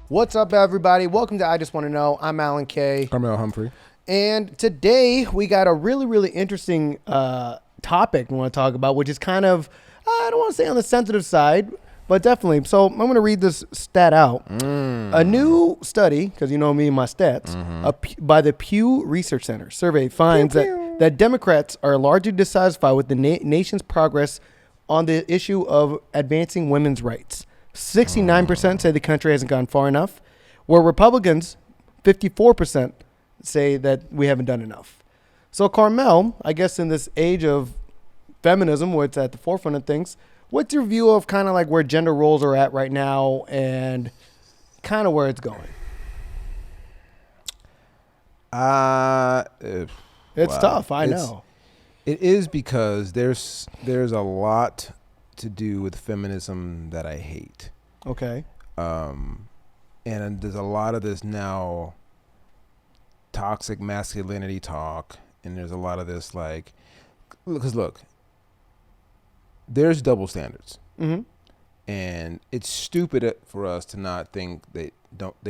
What's up, everybody? Welcome to I Just Want to Know. I'm Alan K. Karmel Humphrey. And today we got a really, really interesting topic we want to talk about, which is kind of, I don't want to say on the sensitive side, but definitely. So I'm going to read this stat out. A new study, because you know me and my stats, by the Pew Research Center survey finds that Democrats are largely dissatisfied with the nation's progress on the issue of advancing women's rights. 69% say the country hasn't gone far enough, where Republicans, 54%, say that we haven't done enough. So, Karmel, I guess in this age of feminism, where it's at the forefront of things, what's your view of kind of like where gender roles are at right now and kind of where it's going? It's tough, I know. It is because there's a lot to do with feminism that I hate. Okay. And there's a lot of this now toxic masculinity talk, and there's a lot of this like, because look, there's double standards, and it's stupid for us to not think they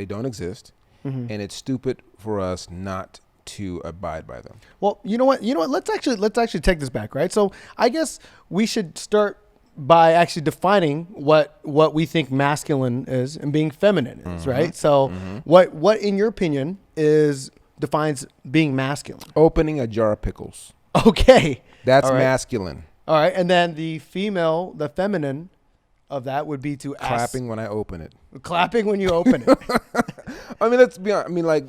don't exist, and it's stupid for us not to abide by them. Well, you know what? Let's actually take this back, right? So I guess we should start by actually defining what we think masculine is and being feminine is, right? So what in your opinion defines being masculine? Opening a jar of pickles. Okay. That's masculine. All right. And then the feminine of that would be to clapping when I open it. Clapping when you open it. I mean, let's be honest. I mean, like,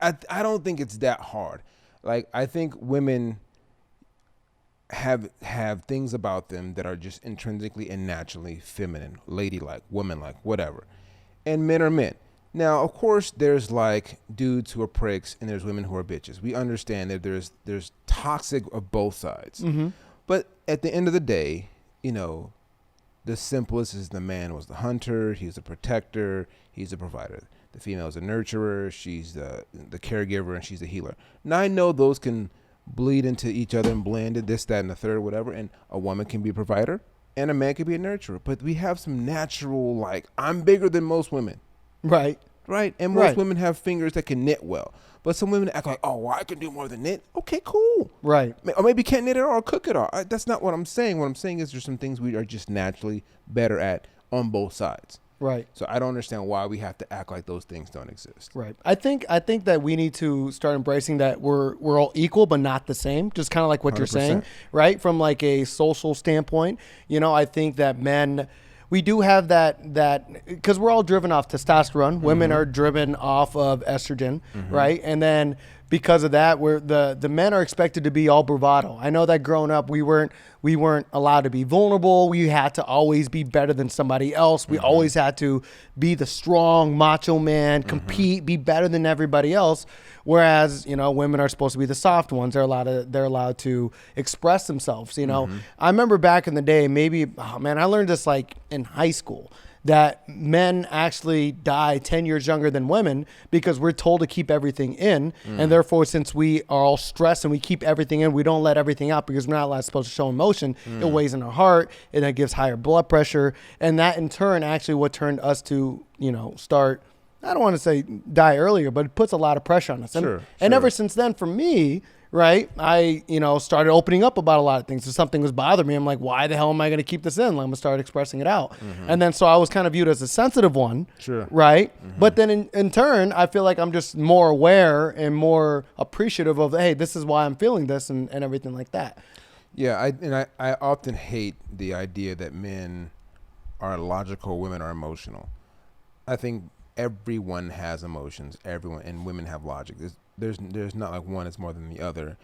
I don't think it's that hard. Like, I think women have things about them that are just intrinsically and naturally feminine, ladylike, womanlike, whatever. And men are men. Now, of course, there's like dudes who are pricks and there's women who are bitches. We understand that there's toxic of both sides. But at the end of the day, you know, the simplest is the man was the hunter, he's a protector, he's a provider. The female is a nurturer, she's the caregiver, and she's the healer. Now, I know those can bleed into each other and blend it, this, that, and the third, whatever, and a woman can be a provider and a man can be a nurturer. But we have some natural, like, I'm bigger than most women. Right. And most women have fingers that can knit well. But some women act like, oh, well, I can do more than knit. Okay, cool. Right. Or maybe can't knit at all or cook it all. That's not what I'm saying. What I'm saying is there's some things we are just naturally better at on both sides. Right. So I don't understand why we have to act like those things don't exist. Right. I think that we need to start embracing that we're all equal but not the same. Just kind of like what 100%. You're saying, right? From like a social standpoint, you know, I think that men, we do have that because we're all driven off testosterone. Women are driven off of estrogen, right? And then because of that, the men are expected to be all bravado. I know that growing up, we weren't allowed to be vulnerable. We had to always be better than somebody else. We always had to be the strong macho man, compete, be better than everybody else. Whereas, you know, women are supposed to be the soft ones. They're allowed to express themselves. You know, I remember back in the day, I learned this like in high school, that men actually die 10 years younger than women because we're told to keep everything in. And therefore, since we are all stressed and we keep everything in, we don't let everything out because we're not supposed to show emotion. It weighs in our heart and it gives higher blood pressure. And that in turn, actually what turned us to, you know, start, I don't want to say die earlier, but it puts a lot of pressure on us. And ever since then, for me, right, I, you know, started opening up about a lot of things. If something was bothering me, I'm like, why the hell am I going to keep this in? Like, I'm going to start expressing it out. And then so I was kind of viewed as a sensitive one, right? But then in turn, I feel like I'm just more aware and more appreciative of, hey, this is why I'm feeling this and everything like that. Yeah, I often hate the idea that men are logical, women are emotional. I think everyone has emotions, and women have logic. There's not like one is more than the other.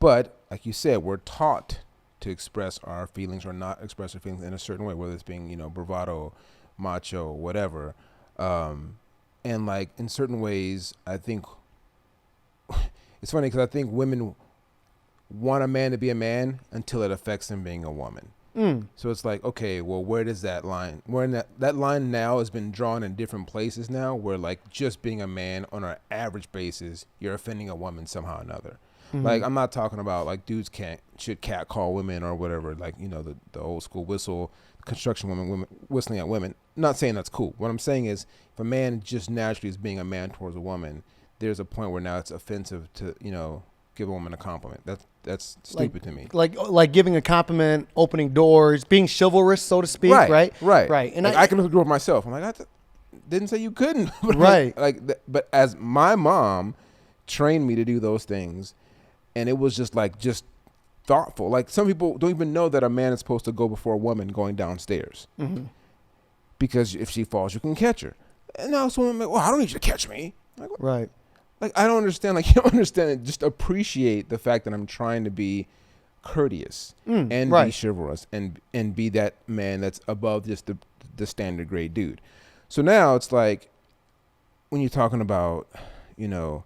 But like you said, we're taught to express our feelings or not express our feelings in a certain way, whether it's being, you know, bravado, macho, whatever. And like in certain ways, I think it's funny because I think women want a man to be a man until it affects them being a woman. So it's like, okay, well, where does that line? Where that line now has been drawn in different places now, where like just being a man on an average basis, you're offending a woman somehow or another. Like, I'm not talking about like dudes should catcall women or whatever. Like, you know, the old school construction women whistling at women. I'm not saying that's cool. What I'm saying is, if a man just naturally is being a man towards a woman, there's a point where now it's offensive to, you know, give a woman a compliment. That's stupid to me. Like giving a compliment, opening doors, being chivalrous, so to speak. Right. And like, I can agree with myself. I'm like, I didn't say you couldn't. Right. But as my mom trained me to do those things, and it was just thoughtful. Like, some people don't even know that a man is supposed to go before a woman going downstairs, because if she falls, you can catch her. And now someone like, well, I don't need you to catch me. Like, right. Like, I don't understand. Like, you don't understand it. Just appreciate the fact that I'm trying to be courteous and be chivalrous and be that man that's above just the standard grade dude. So now it's like, when you're talking about, you know,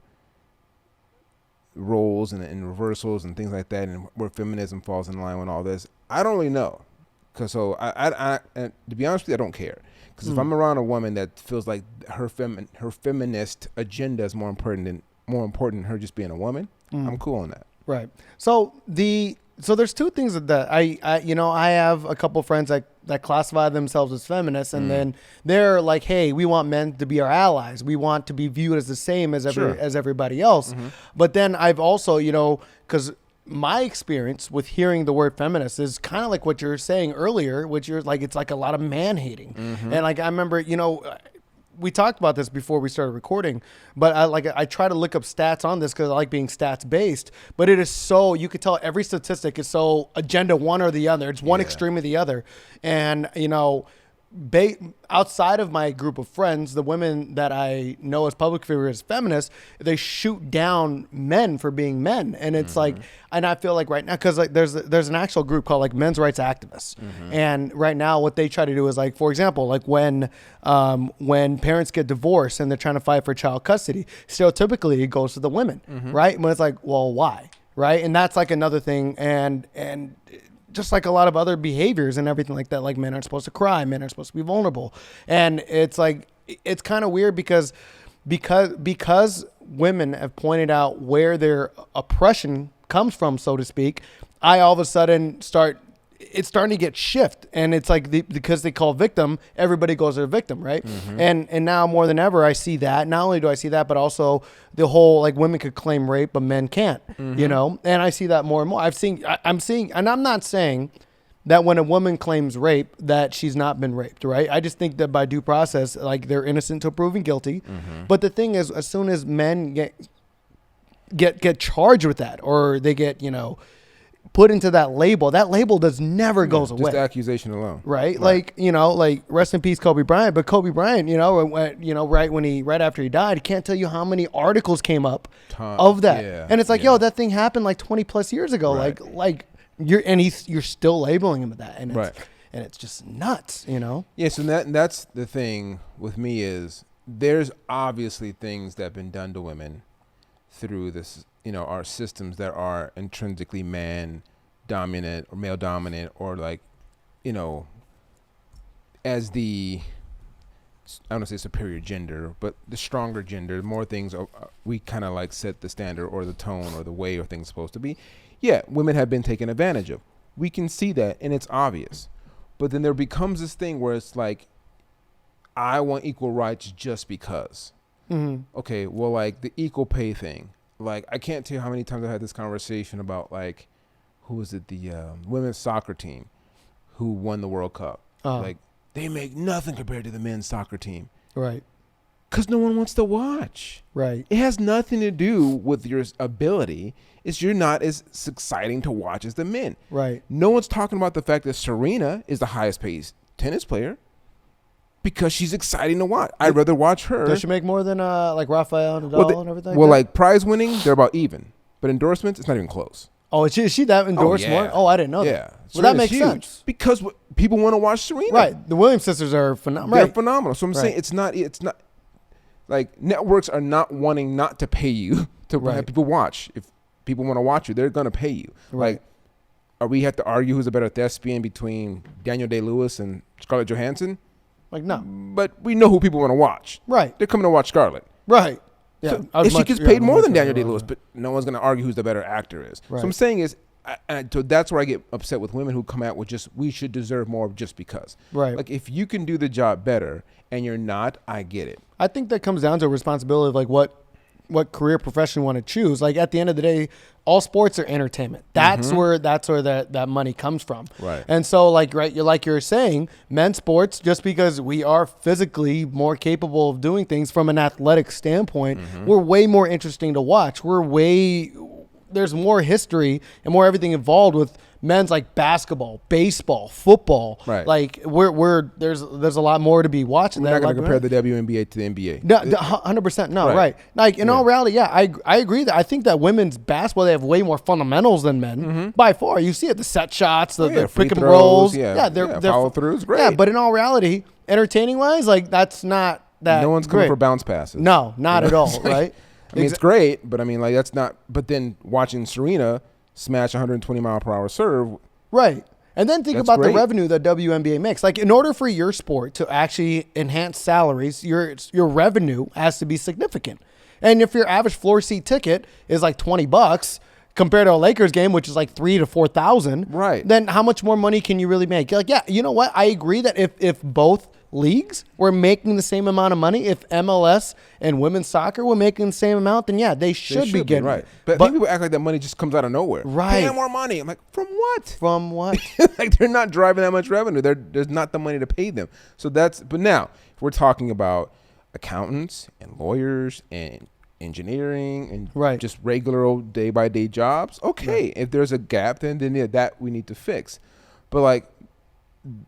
roles and reversals and things like that, and where feminism falls in line with all this, I don't really know. Cause so I and to be honest with you, I don't care. Because if I'm around a woman that feels like her feminist agenda is more important than her just being a woman, I'm cool on that. Right. So there's two things that I have a couple friends that classify themselves as feminists, and then they're like, hey, we want men to be our allies. We want to be viewed as the same as everybody else. But then I've also, you know, because my experience with hearing the word feminist is kind of like what you're saying earlier, which you're like, it's like a lot of man hating. And like, I remember, you know, we talked about this before we started recording, but I try to look up stats on this because I like being stats based, but it is so, you could tell every statistic is so agenda one or the other. It's one extreme or the other. And, you know, outside of my group of friends, the women that I know as public figures as feminists, they shoot down men for being men. And it's like, and I feel like right now, cause like there's an actual group called like men's rights activists. And right now what they try to do is like, for example, like when parents get divorced and they're trying to fight for child custody, stereotypically it goes to the women, right? But it's like, well, why? Right. And that's like another thing. And just like a lot of other behaviors and everything like that, like men aren't supposed to cry, men are supposed to be vulnerable. And it's like, it's kind of weird because women have pointed out where their oppression comes from, so to speak, I all of a sudden it's starting to get shift. And it's like because they call victim, everybody goes to a victim, right? And now more than ever, I see that. Not only do I see that, but also the whole like women could claim rape, but men can't, you know? And I see that more and more. I'm seeing, and I'm not saying that when a woman claims rape, that she's not been raped, right? I just think that by due process, like they're innocent until proven guilty. But the thing is, as soon as men get charged with that, or they get, you know, put into that label does never goes away. Just the accusation alone. Right? Like, you know, like rest in peace, Kobe Bryant. But Kobe Bryant, you know, right after he died, I can't tell you how many articles came up of that. Yeah, and it's like, yo, that thing happened like 20 plus years ago. Right. Like you're still labeling him with that. And it's just nuts, you know? Yeah. So that's the thing with me is there's obviously things that have been done to women through this, you know, our systems that are intrinsically man dominant or male dominant, or like, you know, as the, I don't want to say superior gender, but the stronger gender, more things we kind of like set the standard or the tone or the way or things supposed to be. Yeah, women have been taken advantage of. We can see that and it's obvious. But then there becomes this thing where it's like, I want equal rights just because. Okay, well, like the equal pay thing. Like, I can't tell you how many times I had this conversation about, like, who was it? The women's soccer team who won the World Cup. Like, they make nothing compared to the men's soccer team. Right. Because no one wants to watch. Right. It has nothing to do with your ability. It's you're not as exciting to watch as the men. Right. No one's talking about the fact that Serena is the highest paid tennis player because she's exciting to watch. I'd rather watch her. Does she make more than like Rafael Nadal and everything? Well, like prize winning, they're about even. But endorsements, it's not even close. Oh, is she that endorsed more? Oh, I didn't know that. Yeah. Well, that makes sense. Because people want to watch Serena. Right. The Williams sisters are phenomenal. They're phenomenal. So I'm saying it's not like networks are not wanting not to pay you to have people watch. If people want to watch you, they're going to pay you. Right. Like, are we have to argue who's a better thespian between Daniel Day-Lewis and Scarlett Johansson? Like, no. But we know who people want to watch. Right. They're coming to watch Scarlett. Right. Yeah, So if she gets paid more than Daniel Day-Lewis, but no one's going to argue who's the better actor is. Right. So I'm saying is, so that's where I get upset with women who come out with just, we should deserve more just because. Right. Like, if you can do the job better and you're not, I get it. I think that comes down to a responsibility of like what career profession you want to choose. Like at the end of the day, all sports are entertainment. That's where that money comes from. Right. And so like you're saying, men's sports, just because we are physically more capable of doing things from an athletic standpoint, we're way more interesting to watch. There's more history and more everything involved with men's like basketball, baseball, football. Right. Like there's a lot more to be watching. We're not going to compare the WNBA to the NBA. No, 100%. No, right. Like in all reality, yeah, I agree that I think that women's basketball, they have way more fundamentals than men by far. You see it, the set shots, the pick and rolls. They're follow throughs, great. Yeah, but in all reality, entertaining wise, like that's not that. No one's coming for bounce passes. No, not at all, right? I mean, it's great, but I mean, like that's not. But then watching Serena smash 120-mile-per-hour serve. Right. And then think about great. the revenue that WNBA makes. Like in order for your sport to actually enhance salaries, your revenue has to be significant. And if your average floor seat ticket is like $20 compared to a Lakers game, which is like $3,000 to $4,000, right? Then how much more money can you really make? Like, yeah, you know what? I agree that if both leagues were making the same amount of money, if MLS and women's soccer were making the same amount, then yeah, they should be getting right. it. But I think people act like that money just comes out of nowhere. Right. Pay more money. I'm like, from what? From what? Like they're not driving that much revenue. There's not the money to pay them. So but now if we're talking about accountants and lawyers and engineering and just regular old day by day jobs, okay. If there's a gap, then yeah, that we need to fix. But like,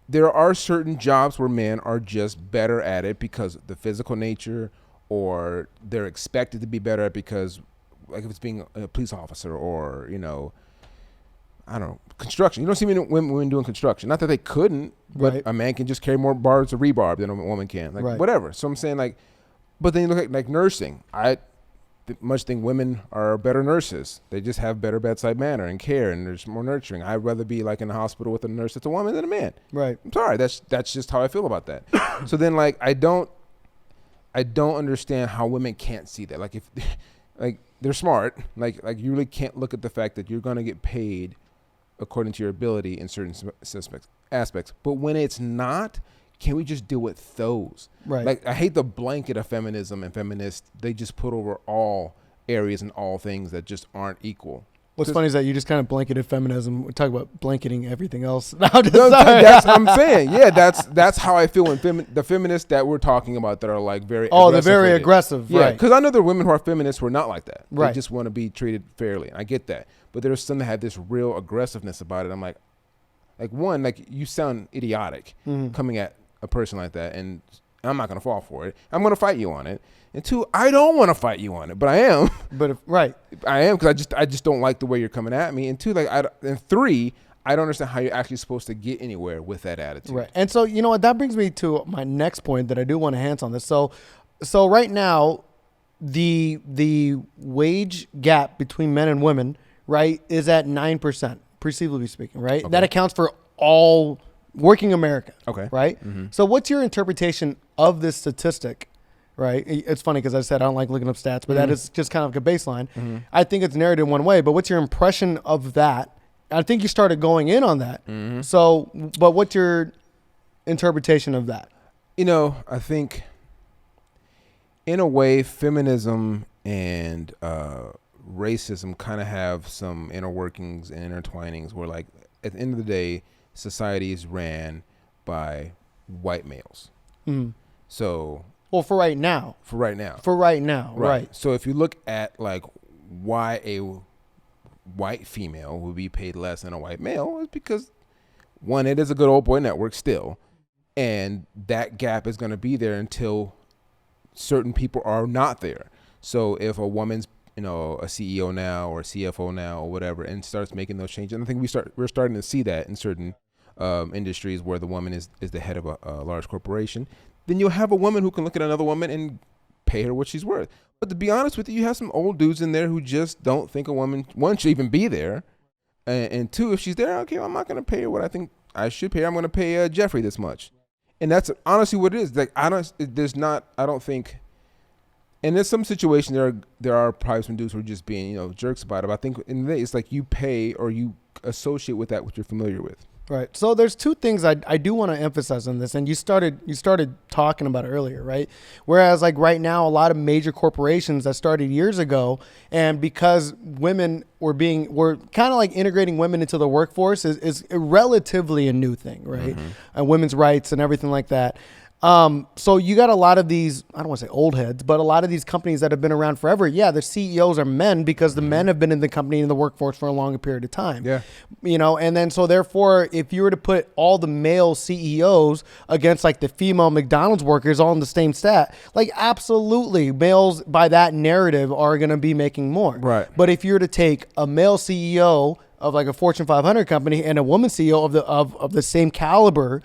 there are certain jobs where men are just better at it because of the physical nature, or they're expected to be better at because, like if it's being a police officer or, I don't know, construction. You don't see many women doing construction. Not that they couldn't, but a man can just carry more bars of rebarb than a woman can. Like whatever. So I'm saying like, but then you look at like nursing. I much think women are better nurses. They just have better bedside manner and care, and there's more nurturing. I'd rather be like in the hospital with a nurse that's a woman than a man. Right. I'm sorry. That's just how I feel about that. So then like I don't understand how women can't see that. Like if like they're smart, like you really can't look at the fact that you're going to get paid according to your ability in certain aspects. But when it's not, can we just deal with those? Right. Like I hate the blanket of feminism and feminists. They just put over all areas and all things that just aren't equal. What's funny is that you just kind of blanketed feminism. We talk about blanketing everything else. That's what I'm saying. Yeah, that's how I feel when the feminists that we're talking about that are like very they're very aggressive. Yeah, right. Because I know there are women who are feminists who are not like that. Right. They just want to be treated fairly. I get that. But there's some that have this real aggressiveness about it. I'm like one, like you sound idiotic coming at a person like that, and I'm not going to fall for it. I'm going to fight you on it. And two, I don't want to fight you on it, but I am. But I am because I just don't like the way you're coming at me. And two, and three, I don't understand how you're actually supposed to get anywhere with that attitude. Right. And so you know what? That brings me to my next point that I do want to enhance on this. So right now, the wage gap between men and women, right, is at 9%, perceivably speaking, right? Okay. That accounts for all working America. Okay. Right? Mm-hmm. So what's your interpretation of this statistic, right? It's funny because I said I don't like looking up stats, but that is just kind of like a baseline. Mm-hmm. I think it's narrated one way, but what's your impression of that? I think you started going in on that. Mm-hmm. So, but what's your interpretation of that? I think in a way, feminism and racism kind of have some inner workings and intertwinings where, like, at the end of the day, society is ran by white males. Mm. So, well, for right now, right. So if you look at like why a white female would be paid less than a white male, is because one, it is a good old boy network still, and that gap is going to be there until certain people are not there. So if a woman's a CEO now or a CFO now or whatever, and starts making those changes, and I think we're starting to see that in certain industries where the woman is the head of a large corporation, then you'll have a woman who can look at another woman and pay her what she's worth. But to be honest with you, you have some old dudes in there who just don't think a woman, one, should even be there, and two, if she's there, okay, I'm not going to pay her what I think I should pay her. I'm going to pay Jeffrey this much, and that's honestly what it is. Like I don't think And there's some situations there are probably some dudes who are just being, jerks about it. But I think in the day, it's like you pay or you associate with that what you're familiar with. Right. So there's two things I do want to emphasize on this, and you started talking about it earlier, right? Whereas like right now, a lot of major corporations that started years ago, and because women were kind of like integrating women into the workforce is relatively a new thing, right? And women's rights and everything like that. So you got a lot of these, I don't want to say old heads, but a lot of these companies that have been around forever. Yeah, the CEOs are men because the men have been in the company in the workforce for a longer period of time. Yeah. And then so therefore, if you were to put all the male CEOs against like the female McDonald's workers all in the same stat, like absolutely males by that narrative are going to be making more. Right. But if you were to take a male CEO of like a Fortune 500 company and a woman CEO of the same caliber,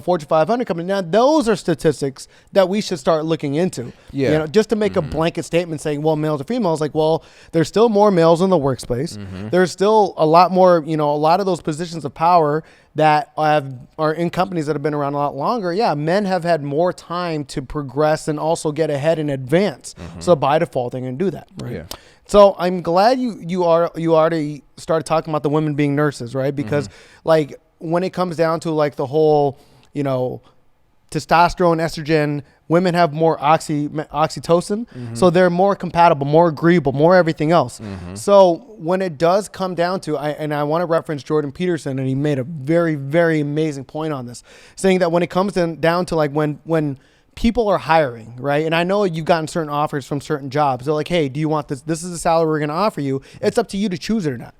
Fortune 500 company. Now, those are statistics that we should start looking into. Yeah. Just to make a blanket statement saying, well, males or females, like, well, there's still more males in the workspace. There's still a lot more, a lot of those positions of power that are in companies that have been around a lot longer. Yeah, men have had more time to progress and also get ahead and advance. So by default, they're going to do that, right? Yeah. So I'm glad you already started talking about the women being nurses, right? Because like when it comes down to like the whole, testosterone, estrogen, women have more oxytocin. So they're more compatible, more agreeable, more everything else. So when it does come down to, I want to reference Jordan Peterson, and he made a very, very amazing point on this, saying that when it comes down to like when people are hiring, right? And I know you've gotten certain offers from certain jobs. They're like, hey, do you want this? This is the salary we're going to offer you. It's up to you to choose it or not.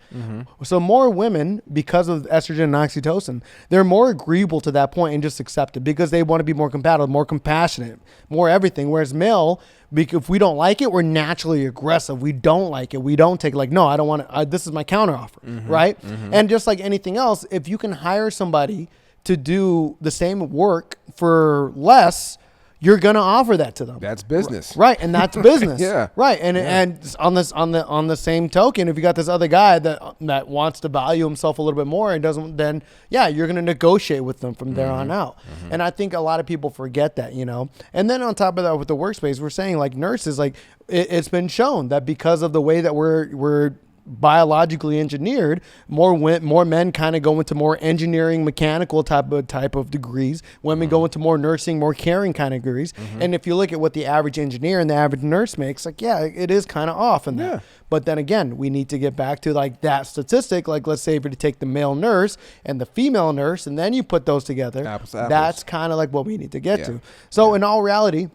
So more women, because of estrogen and oxytocin, they're more agreeable to that point and just accept it because they want to be more compatible, more compassionate, more everything. Whereas male, if we don't like it, we're naturally aggressive. We don't like it. We don't take like, no, I don't want to, this is my counter offer, right? And just like anything else, if you can hire somebody to do the same work for less, you're gonna offer that to them. That's business, right? And that's business, yeah, right. And on the same token, if you got this other guy that wants to value himself a little bit more and doesn't, then yeah, you're gonna negotiate with them from there on out. And I think a lot of people forget that, And then on top of that, with the workspace, we're saying like nurses, like it's been shown that because of the way that we're biologically engineered, more men kind of go into more engineering, mechanical type of degrees. Women go into more nursing, more caring kind of degrees. And if you look at what the average engineer and the average nurse makes, like, yeah, it is kind of off in that. Yeah. But then again, we need to get back to like that statistic. Like, let's say if you take the male nurse and the female nurse, and then you put those together, apples to apples. That's kind of like what we need to get to. So in all reality,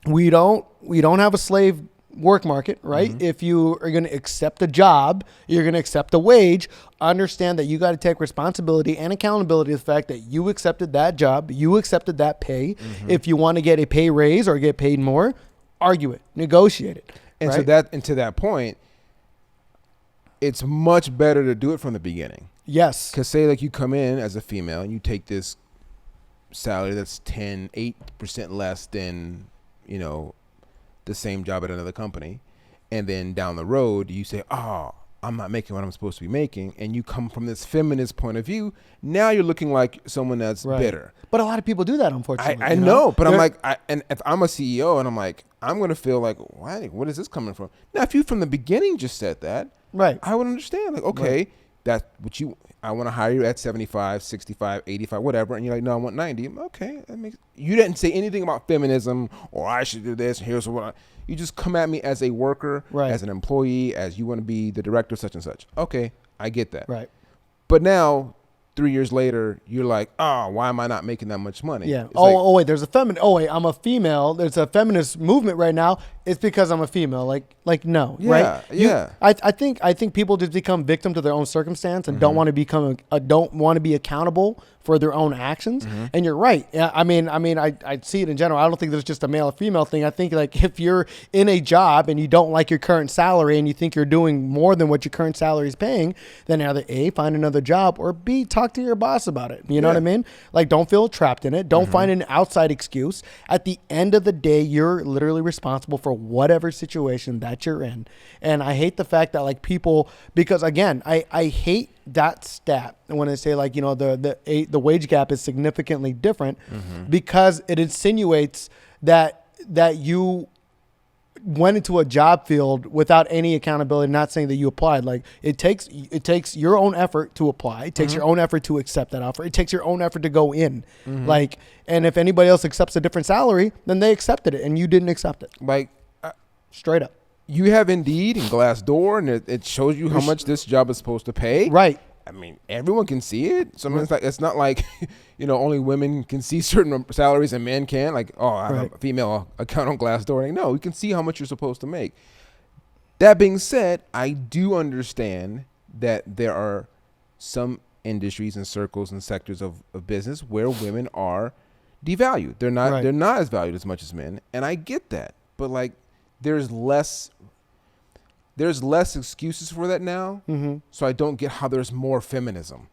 we don't have a slave work market, right? If you are going to accept a job, you're going to accept a wage, understand that you got to take responsibility and accountability of the fact that you accepted that job, you accepted that pay. If you want to get a pay raise or get paid more, argue it, negotiate it. And right? to that point, it's much better to do it from the beginning. Yes. Because say like you come in as a female and you take this salary that's 8% less than, the same job at another company, and then down the road you say, oh, I'm not making what I'm supposed to be making, and you come from this feminist point of view, now you're looking like someone that's bitter. But a lot of people do that, unfortunately. I know, but I'm like, and if I'm a CEO and I'm like, I'm going to feel like, why? What is this coming from? Now, if you from the beginning just said that, right, I would understand. Like, okay, that's what I want to hire you at 75, 65, 85, whatever. And you're like, no, I want 90. Okay. You didn't say anything about feminism or I should do this. Here's what you just come at me as a worker, as an employee, as you want to be the director, such and such. Okay. I get that. Right. But now 3 years later, you're like, oh, why am I not making that much money? Yeah. Wait, there's a feminist. Oh, wait, I'm a female. There's a feminist movement right now. It's because I'm a female. Like no, right? Yeah. I think people just become victim to their own circumstance and don't want to don't want to be accountable for their own actions. And you're right. Yeah. I mean, I see it in general. I don't think there's just a male or female thing. I think like if you're in a job and you don't like your current salary and you think you're doing more than what your current salary is paying, then either A, find another job, or B, talk to your boss about it. You know what I mean? Like, don't feel trapped in it. Don't find an outside excuse. At the end of the day, you're literally responsible for whatever situation that you're in. And I hate the fact that like people, because again, I hate that stat when they say like, the wage gap is significantly different because it insinuates that you went into a job field without any accountability, not saying that you applied. Like it takes your own effort to apply. It takes your own effort to accept that offer. It takes your own effort to go in. Like, and if anybody else accepts a different salary, then they accepted it and you didn't accept it. Like straight up. You have Indeed and Glassdoor, and it shows you how much this job is supposed to pay. Right. I mean, everyone can see it. So I mean, it's not like, only women can see certain salaries and men can't. Like, I'm a female account on Glassdoor. Like, no, we can see how much you're supposed to make. That being said, I do understand that there are some industries and circles and sectors of business where women are devalued. They're not as valued as much as men, and I get that. But like, there's less excuses for that now. So I don't get how there's more feminism.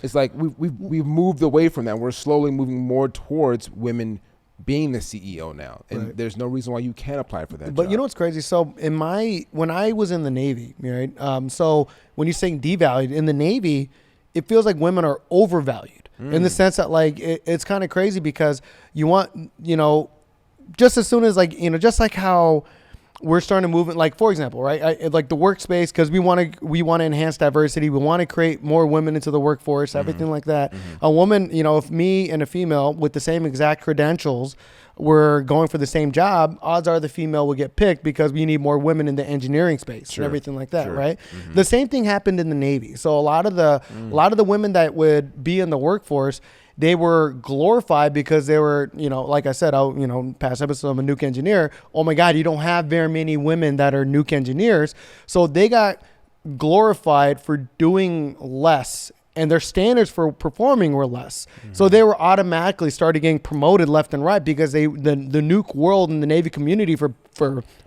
It's like we've moved away from that. We're slowly moving more towards women being the CEO now, and there's no reason why you can't apply for that. But you know what's crazy? So when I was in the Navy, right? So when you're saying devalued in the Navy, it feels like women are overvalued in the sense that like it's kind of crazy because you want just as soon as just like how we're starting to move it, like for example, right? Like the workspace, because we want to enhance diversity. We want to create more women into the workforce, everything like that. A woman, if me and a female with the same exact credentials were going for the same job, odds are the female will get picked because we need more women in the engineering space and everything like that, right? The same thing happened in the Navy. So a lot of the women that would be in the workforce, they were glorified because they were, like I said, past episode, I'm a nuke engineer. Oh my God, you don't have very many women that are nuke engineers. So they got glorified for doing less and their standards for performing were less. So they were automatically started getting promoted left and right because the nuke world and the Navy community for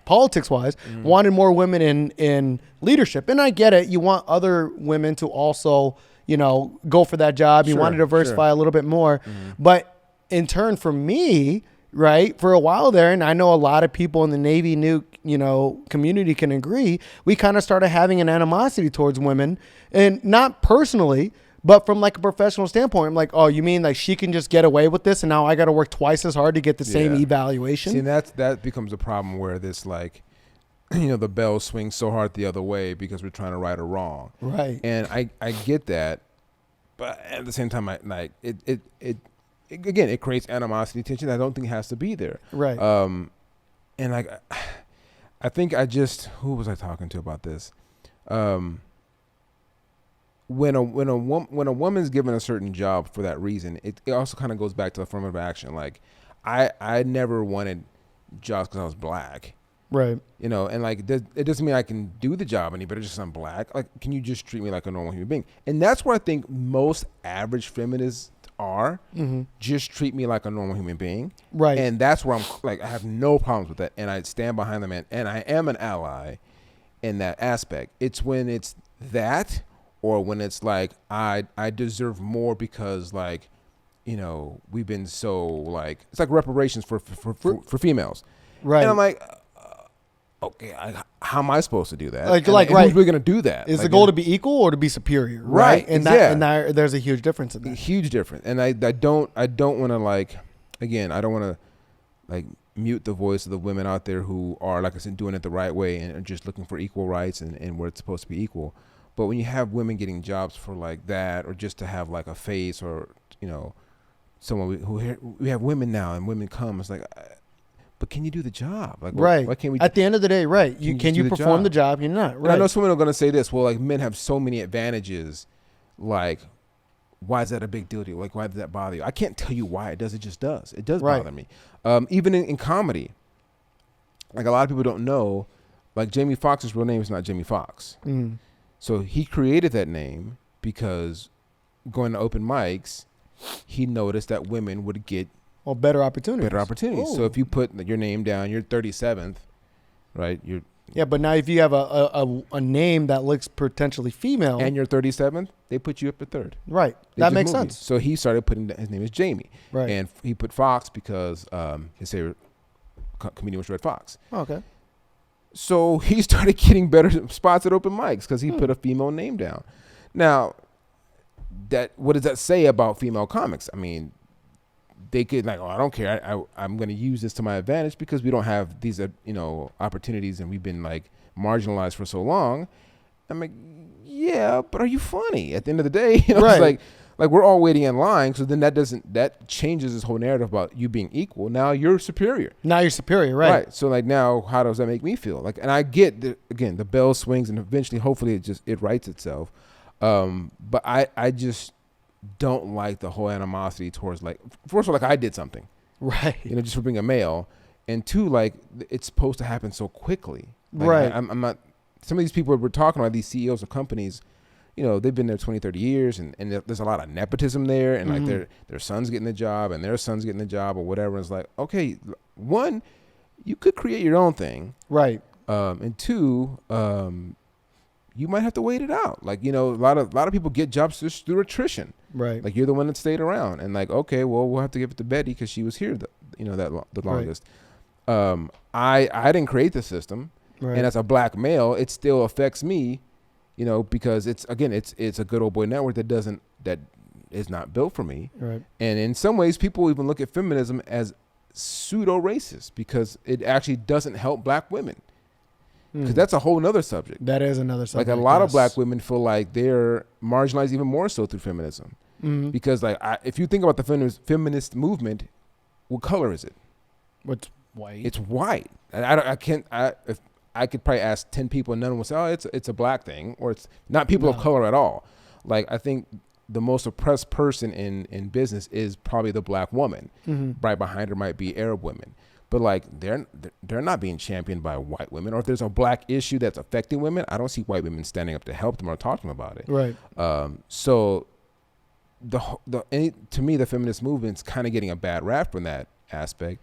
politics wise wanted more women in leadership. And I get it. You want other women to also go for that job. You want to diversify a little bit more. But in turn for me, right, for a while there, and I know a lot of people in the Navy nuke, community can agree, we kind of started having an animosity towards women, and not personally, but from like a professional standpoint. I'm like, oh, you mean like she can just get away with this and now I got to work twice as hard to get the same evaluation? See, that becomes a problem where this like, the bell swings so hard the other way because we're trying to right or wrong. Right. And I get that, but at the same time, it creates animosity, tension that I don't think has to be there. Right. And I think who was I talking to about this? When a woman's given a certain job for that reason, it also kind of goes back to affirmative action. Like I never wanted jobs because I was black. Right. And like it doesn't mean I can do the job any better just because I'm black. Like, can you just treat me like a normal human being? And that's where I think most average feminists are. Just treat me like a normal human being. Right. And that's where I'm like, I have no problems with that. And I stand behind them and I am an ally in that aspect. It's when it's that or when it's like, I deserve more because like, we've been so like, it's like reparations for females. Right. And I'm like, okay, how am I supposed to do that? Like, right. Who's we going to do that? Is the goal to be equal or to be superior? Right. And there's a huge difference in that. Huge difference. And I don't want to like, again, I don't want to like mute the voice of the women out there who are, like I said, doing it the right way and are just looking for equal rights and where it's supposed to be equal. But when you have women getting jobs for like that, or just to have like a face or, someone we have women now and women come, it's like, but can you do the job? Like, right. Why can't we? At the end of the day, right. Can you perform the job? You're not. Right. And I know someone are going to say this. Well, like men have so many advantages. Like, why is that a big deal to you? Like, why does that bother you? I can't tell you why it does. It just does. It does bother me. Even in comedy, like a lot of people don't know, like Jamie Foxx's real name is not Jamie Foxx. So he created that name because going to open mics, he noticed that women would get better opportunities. Ooh. So if you put your name down, you're 37th, right? But now if you have a name that looks potentially female and you're 37th, they put you up at third. Right. That makes sense. So he started putting his name is Jamie. Right. And he put Foxx because his favorite comedian was Red Fox. Okay. So he started getting better spots at open mics because he put a female name down. Now, what does that say about female comics? I mean, they could like, oh, I don't care. I'm going to use this to my advantage because we don't have these, opportunities, and we've been like marginalized for so long. I'm like, yeah, but are you funny? At the end of the day, Right. it's like we're all waiting in line. So then that changes this whole narrative about you being equal. Now you're superior. Now you're superior, right? So like now, how does that make me feel? Like, and I get the bell swings, and eventually, hopefully, it rights itself. But I just don't like the whole animosity towards, like, first of all, like I did something, Right. just for being a male, and two, like it's supposed to happen so quickly. Like, Right. I'm not. Some of these people we're talking about, these CEOs of companies, they've been there 20, 30 years, and there's a lot of nepotism there, and like their son's getting the job, and their son's getting the job, or whatever. It's like, okay, one, you could create your own thing, Right. and two, you might have to wait it out. Like, a lot of people get jobs just through attrition. Right. Like, you're the one that stayed around, and like, okay, well, we'll have to give it to Betty because she was here the longest. I didn't create the system, Right. and as a black male, it still affects me, because it's a good old boy network that is not built for me. Right. And in some ways, people even look at feminism as pseudo racist because it actually doesn't help black women. Because that's a whole nother subject. That is another subject. Like, a lot of black women feel like they're marginalized even more so through feminism. Because like, if you think about the feminist movement, what color is it? What's white? It's white. If I could probably ask 10 people, and none of them will say, oh, it's a black thing, or it's not people of color at all. Like, I think the most oppressed person in business is probably the black woman. Right behind her might be Arab women. But like, they're not being championed by white women. Or if there's a black issue that's affecting women, I don't see white women standing up to help them or talking about it. Right. So to me, the feminist movement's kind of getting a bad rap from that aspect.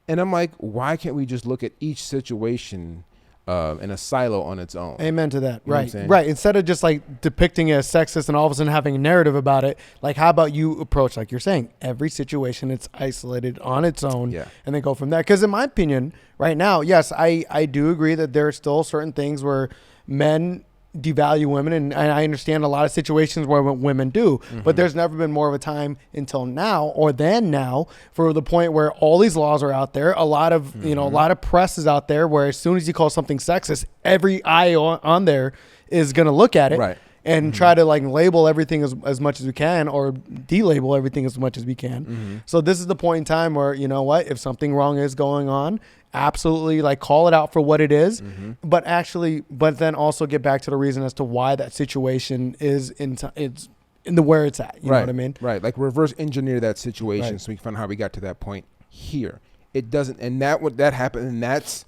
And I'm like, why can't we just look at each situation in a silo on its own? Amen to that. You know what I'm Right. saying? Right. Instead of just like depicting it as sexist and all of a sudden having a narrative about it, like, how about you approach, like you're saying, every situation it's isolated on its own, and then go from there? Because in my opinion, right now, yes, I do agree that there are still certain things where men devalue women, and I understand a lot of situations where women do, but there's never been more of a time until now, or than now, for the point where all these laws are out there. A lot of a lot of press is out there where as soon as you call something sexist, every eye on there is going to look at it, right, and try to like label everything as much as we can, or delabel everything as much as we can. So this is the point in time where, if something wrong is going on, absolutely, like, call it out for what it is, but then also get back to the reason as to why that situation is it's in the where it's at. You know what I mean? Right. Like, reverse engineer that situation, Right. so we can find out how we got to that point here. It doesn't, and that happened, and that's,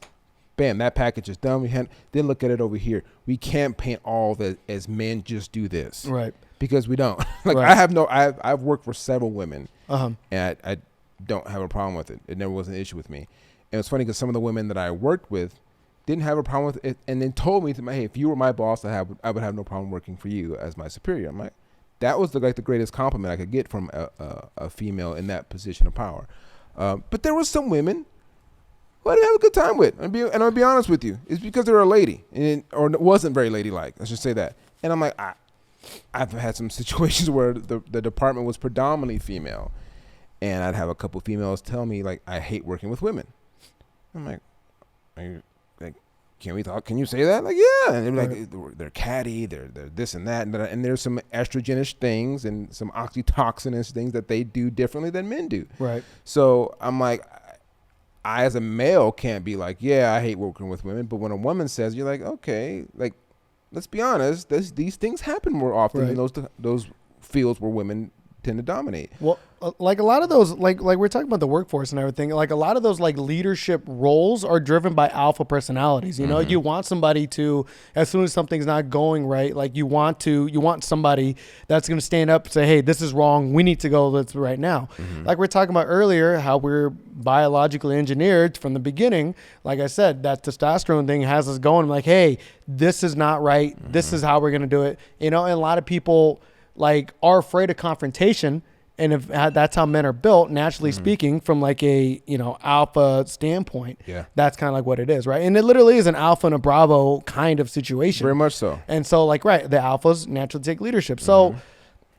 bam, that package is done. Then look at it over here. We can't paint all that as men just do this, Right. because we don't. Like, Right. I've worked for several women, Uh-huh. and I don't have a problem with it. It never was an issue with me. And it's funny because some of the women that I worked with didn't have a problem with it, and then told me, hey, if you were my boss, I would have no problem working for you as my superior. I'm like, that was the greatest compliment I could get from a female in that position of power. But there was some women who I didn't have a good time with, and I'll be honest with you, it's because they were a lady, or wasn't very ladylike. Let's just say that. And I'm like, I've had some situations where the department was predominantly female, and I'd have a couple females tell me, like, I hate working with women. I'm like, are you, like, can we talk? Can you say that? Like, yeah. And they're like, they're catty, they're this and that, and there's some estrogenish things and some oxytocinous things that they do differently than men do. Right. So I'm like, I as a male can't be like, yeah, I hate working with women. But when a woman says, you're like, okay, like, let's be honest, these things happen more often in those fields where women tend to dominate. Well, like a lot of those, like we're talking about the workforce and everything, like a lot of those like leadership roles are driven by alpha personalities. You know, you want somebody to, as soon as something's not going right, like you want somebody that's going to stand up and say, hey, this is wrong. We need to go right now. Like we're talking about earlier, how we're biologically engineered from the beginning. Like I said, that testosterone thing has us going like, hey, this is not right. This is how we're going to do it. You know, and a lot of people like are afraid of confrontation, and if that's how men are built, naturally speaking, from like a alpha standpoint, that's kind of like what it is, right? And it literally is an alpha and a bravo kind of situation, Very much so. And so like the alphas naturally take leadership. So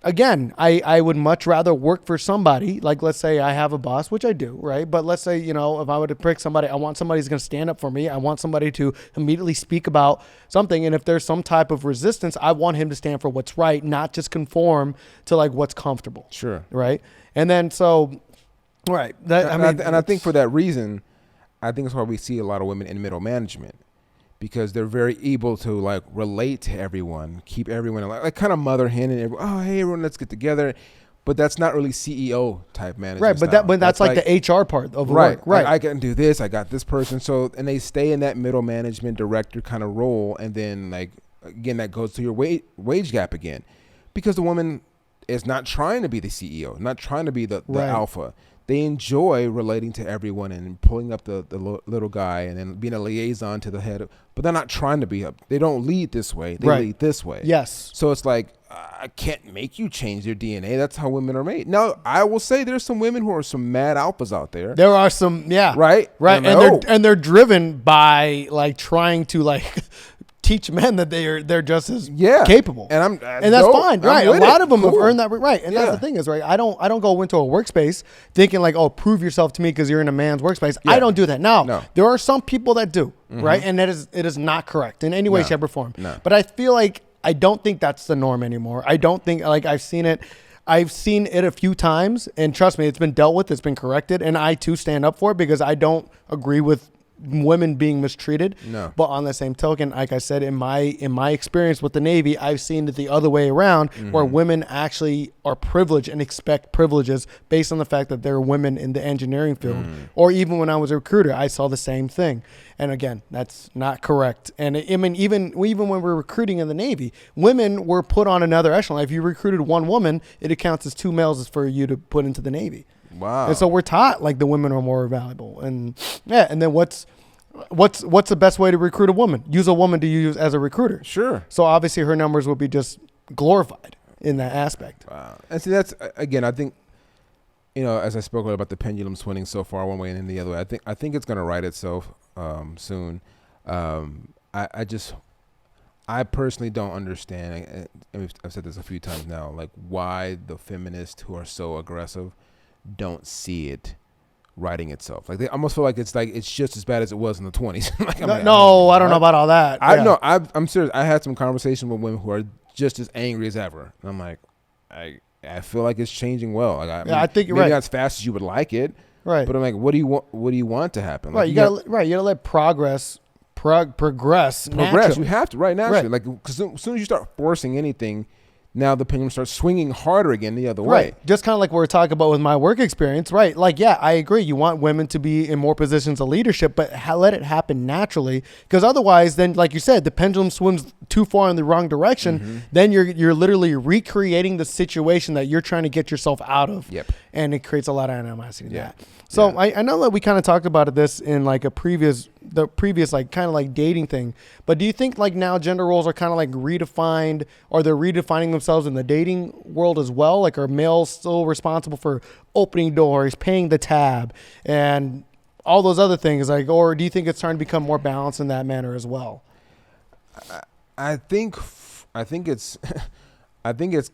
again, I would much rather work for somebody. Like, let's say I have a boss, which I do, right? But let's say, if I were to pick somebody, I want somebody who's going to stand up for me. I want somebody to immediately speak about something. And if there's some type of resistance, I want him to stand for what's right, not just conform to like what's comfortable. Sure. Right. And then right. I think for that reason, I think that's why we see a lot of women in middle management. Because they're very able to like relate to everyone, keep everyone like kind of mother hen and everyone, oh hey everyone, let's get together, but that's not really CEO type management. Right, but that's like the HR part of right, work. Right, I can do this. I got this person. So and they stay in that middle management director kind of role, and then like again that goes to your wage gap again, because the woman is not trying to be the CEO, not trying to be the alpha. They enjoy relating to everyone and pulling up the little guy and then being a liaison to the head. But they're not trying to be up. They don't lead this way. They lead this way. Yes. So it's like, I can't make you change your DNA. That's how women are made. Now, I will say there's some women who are some mad alphas out there. There are some, yeah. Right? Right. And they're driven by like trying to like teach men that they're just as capable, and that's fine, right? A lot of them have earned that, right? And that's the thing is, right? I don't go into a workspace thinking like, oh, prove yourself to me because you're in a man's workspace. I don't do that. Now, there are some people that do, right? And it is not correct in any way, shape, or form. No. But I feel like I don't think that's the norm anymore. I don't think like I've seen it a few times, and trust me, it's been dealt with, it's been corrected, and I too stand up for it because I don't agree with women being mistreated. No. But on the same token, like I said, in my experience with the Navy, I've seen it the other way around, where women actually are privileged and expect privileges based on the fact that they're women in the engineering field. Or even when I was a recruiter, I saw the same thing. And again, that's not correct. And I mean, even when we're recruiting in the Navy, women were put on another echelon. If you recruited one woman, it accounts as 2 males for you to put into the Navy. Wow. And so we're taught like the women are more valuable. And and then what's the best way to recruit a woman? Use a woman to use as a recruiter. Sure. So obviously her numbers will be just glorified in that aspect. Wow. And see, that's again, I think, as I spoke about the pendulum swinging so far one way and then the other way, I think it's going to right itself soon. I personally don't understand, and I've said this a few times now, like why the feminists who are so aggressive don't see it writing itself. Like they almost feel like it's just as bad as it was in the 20s. Like, I don't know about all that. I'm serious. I had some conversation with women who are just as angry as ever, and I'm like, I feel like it's changing well. Like, I think you're maybe right. not as fast as you would like it, right? But I'm like, what do you want to happen? Right, like, you gotta let progress. Progress. You have to, right? Naturally, right. like because as soon as you start forcing anything, now the pendulum starts swinging harder again the other way. Right. Just kind of like we were talking about with my work experience, right? Like, yeah, I agree. You want women to be in more positions of leadership, but let it happen naturally, because otherwise, then, like you said, the pendulum swings too far in the wrong direction. Then you're literally recreating the situation that you're trying to get yourself out of. Yep. And it creates a lot of animosity. Yeah. So I know that we kind of talked about this in like the previous like kind of like dating thing, but do you think like now gender roles are kind of like redefined, or they're redefining themselves in the dating world as well? Like, are males still responsible for opening doors, paying the tab, and all those other things? Like, or do you think it's starting to become more balanced in that manner as well? I think it's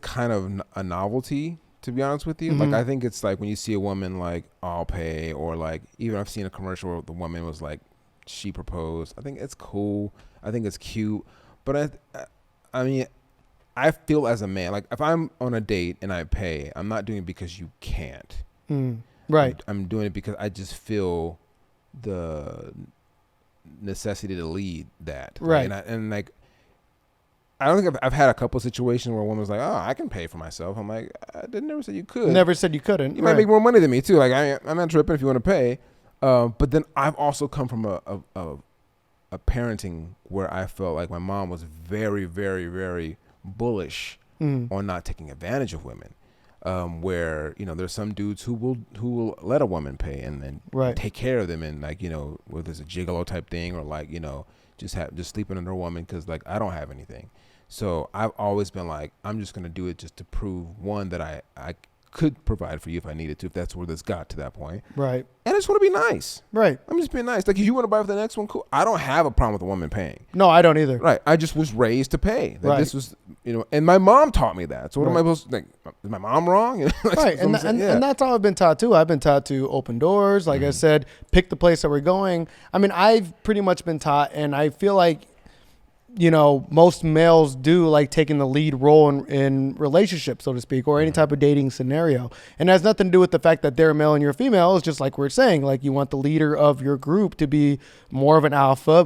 kind of a novelty, to be honest with you. Like, I think it's like when you see a woman like, I'll pay, or like even I've seen a commercial where the woman was like, she proposed. I think it's cool. I think it's cute. But I mean, I feel as a man, like if I'm on a date and I pay, I'm not doing it because you can't. Right. I'm doing it because I just feel the necessity to lead that. Right. And like, I don't think I've had a couple of situations where a woman's like, "Oh, I can pay for myself." I'm like, I didn't never say you could. Never said you couldn't. You might make more money than me too. Like, I'm not tripping if you want to pay. But then I've also come from a parenting where I felt like my mom was very, very, very bullish on not taking advantage of women. Where there's some dudes who will let a woman pay and then take care of them, and like whether it's a gigolo type thing or like just sleeping under a woman because like I don't have anything. So I've always been like, I'm just gonna do it just to prove, one, that I could provide for you if I needed to, if that's where this got to that point. Right. And I just want to be nice. Right. I'm just being nice. Like, if you want to buy for the next one, cool. I don't have a problem with a woman paying. No, I don't either. Right. I just was raised to pay. Like, this was and my mom taught me that. So what am I Right. supposed to think? Is my mom wrong? Right, and that's how I've been taught too. I've been taught to open doors, like I said, pick the place that we're going. I mean, I've pretty much been taught, and I feel like, most males do like taking the lead role in relationships, so to speak, or any type of dating scenario. And it has nothing to do with the fact that they're a male and you're a female. It's just like we're saying, like you want the leader of your group to be more of an alpha.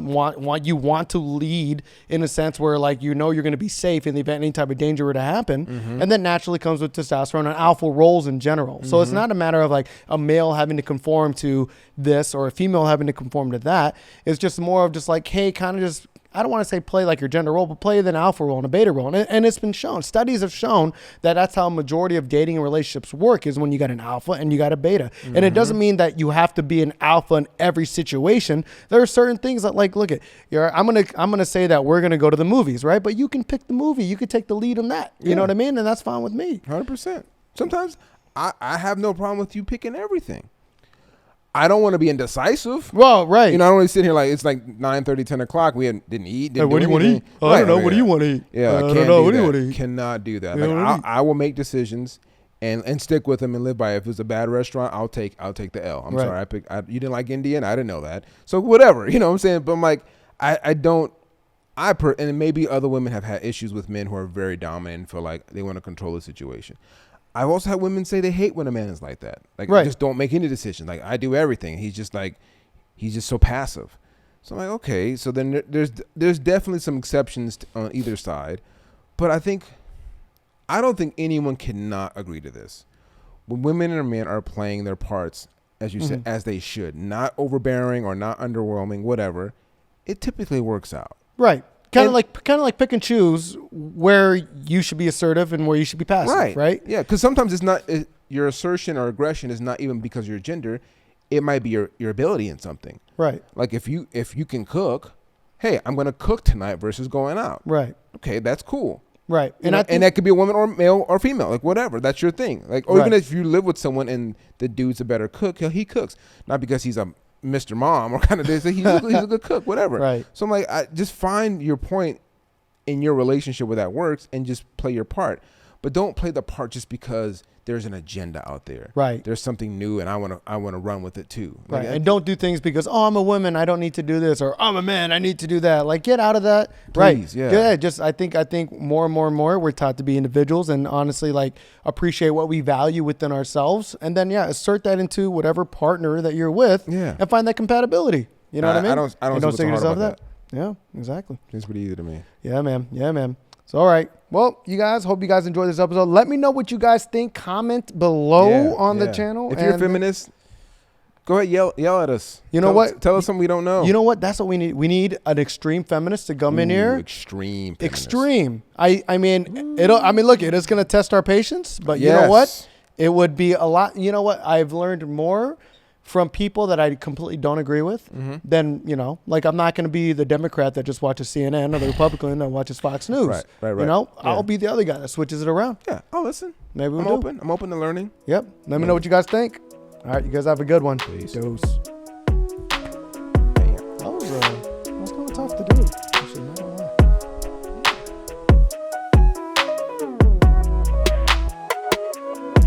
You want to lead in a sense where like you're going to be safe in the event any type of danger were to happen. And that naturally comes with testosterone and alpha roles in general. So it's not a matter of like a male having to conform to this or a female having to conform to that. It's just more of just like, hey, kind of just, I don't want to say play like your gender role, but play an alpha role and a beta role. And it's been shown. Studies have shown that that's how a majority of dating and relationships work, is when you got an alpha and you got a beta. And it doesn't mean that you have to be an alpha in every situation. There are certain things that, like, look at, I'm gonna say that we're gonna go to the movies, right? But you can pick the movie. You could take the lead on that. You know what I mean? And that's fine with me. 100%. Sometimes I have no problem with you picking everything. I don't want to be indecisive. Well, right. I don't want to sit here like it's like 9:30, 10 o'clock. We didn't eat. Didn't what do you want to eat? I don't know. What do you want to eat? Yeah, I don't know. What do you want to eat? Cannot do that. Like, I will make decisions and stick with them and live by it. If it's a bad restaurant, I'll take the L. I'm sorry. You didn't like Indian. I didn't know that. So whatever. You know what I'm saying? But I'm like, and maybe other women have had issues with men who are very dominant and feel like they want to control the situation. I've also had women say they hate when a man is like that. Like, just don't make any decisions. Like, I do everything. He's just so passive. So I'm like, okay. So then there's definitely some exceptions on either side. But I don't think anyone cannot agree to this. When women and men are playing their parts, as you said, as they should, not overbearing or not underwhelming, whatever, it typically works out. Right. Kind of like pick and choose where you should be assertive and where you should be passive, right? Yeah, because sometimes it's not your assertion or aggression is not even because of your gender. It might be your ability in something. Right. Like if you can cook, hey, I'm going to cook tonight versus going out. Right. Okay, that's cool. Right. And that could be a woman or male or female, like whatever. That's your thing. Like, or even if you live with someone and the dude's a better cook, he cooks. Not because he's a Mr. Mom or kind of this. He's a good cook, whatever. Right. So I'm like, just find your point in your relationship where that works and just play your part. But don't play the part just because there's an agenda out there. Right. There's something new and I want to run with it too. Right. And don't do things because, I'm a woman, I don't need to do this, or I'm a man, I need to do that. Like, get out of that. Please, right. Yeah. Just I think more and more we're taught to be individuals and honestly like appreciate what we value within ourselves, and then assert that into whatever partner that you're with and find that compatibility. You know what I mean? I don't say yourself that. Yeah, exactly. It's pretty easy to me. Yeah, man. So, all right. Well, you guys, hope you guys enjoyed this episode. Let me know what you guys think. Comment below on the channel. If you're a feminist, go ahead, yell at us. Tell us something we don't know. You know what? That's what we need. We need an extreme feminist to come in here. Extreme feminist. Extreme. I mean, look, it is going to test our patience, but you know what? It would be a lot. You know what? I've learned more from people that I completely don't agree with, then, like I'm not going to be the Democrat that just watches CNN or the Republican that watches Fox News. Right. I'll be the other guy that switches it around. Yeah, I'll listen. Maybe I'm open. I'm open to learning. Yep. Let me know what you guys think. All right, you guys have a good one. Peace. Dose. That was kind of tough to do.